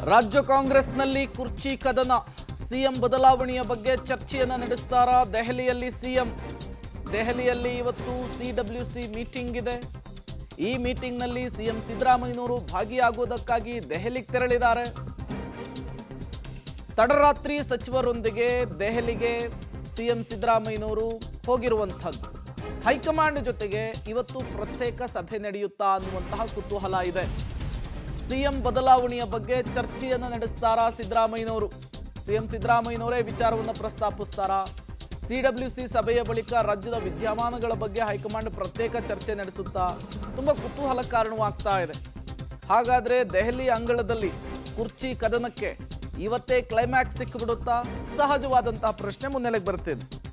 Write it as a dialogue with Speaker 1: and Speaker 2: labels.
Speaker 1: ರಾಜ್ಯ ಕಾಂಗ್ರೆಸ್ನಲ್ಲಿ ಕುರ್ಚಿ ಕದನ. ಸಿಎಂ ಬದಲಾವಣೆಯ ಬಗ್ಗೆ ಚರ್ಚೆಯನ್ನು ನಡೆಸ್ತಾರಾ ದೆಹಲಿಯಲ್ಲಿ ಸಿಎಂ? ದೆಹಲಿಯಲ್ಲಿ ಇವತ್ತು ಸಿಡಬ್ಲ್ಯೂಸಿ ಮೀಟಿಂಗ್ ಇದೆ. ಈ ಮೀಟಿಂಗ್ನಲ್ಲಿ ಸಿಎಂ ಸಿದ್ದರಾಮಯ್ಯನವರು ಭಾಗಿಯಾಗುವುದಕ್ಕಾಗಿ ದೆಹಲಿಗೆ ತೆರಳಿದ್ದಾರೆ. ತಡರಾತ್ರಿ ಸಚಿವರೊಂದಿಗೆ ದೆಹಲಿಗೆ ಸಿಎಂ ಸಿದ್ದರಾಮಯ್ಯನವರು ಹೋಗಿರುವಂಥದ್ದು. ಹೈಕಮಾಂಡ್ ಜೊತೆಗೆ ಇವತ್ತು ಪ್ರತ್ಯೇಕ ಸಭೆ ನಡೆಯುತ್ತಾ ಅನ್ನುವಂತಹ ಕುತೂಹಲ ಇದೆ. ಸಿಎಂ ಬದಲಾವಣೆಯ ಬಗ್ಗೆ ಚರ್ಚೆಯನ್ನು ನಡೆಸ್ತಾರಾ ಸಿದ್ದರಾಮಯ್ಯನವರು? ಸಿಎಂ ಸಿದ್ದರಾಮಯ್ಯನವರೇ ವಿಚಾರವನ್ನು ಪ್ರಸ್ತಾಪಿಸ್ತಾರಾ? ಸಿಡಬ್ಲ್ಯೂಸಿ ಸಭೆಯ ಬಳಿಕ ರಾಜ್ಯದ ವಿದ್ಯಮಾನಗಳ ಬಗ್ಗೆ ಹೈಕಮಾಂಡ್ ಪ್ರತ್ಯೇಕ ಚರ್ಚೆ ನಡೆಸುತ್ತಾ? ತುಂಬಾ ಕುತೂಹಲ ಕಾರಣವಾಗ್ತಾ ಇದೆ. ಹಾಗಾದ್ರೆ ದೆಹಲಿ ಅಂಗಳದಲ್ಲಿ ಕುರ್ಚಿ ಕದನಕ್ಕೆ ಇವತ್ತೇ ಕ್ಲೈಮ್ಯಾಕ್ಸ್ ಸಿಕ್ಕಿಬಿಡುತ್ತಾ? ಸಹಜವಾದಂತಹ ಪ್ರಶ್ನೆ ಮುನ್ನೆಲೆಗೆ ಬರ್ತಿದೆ.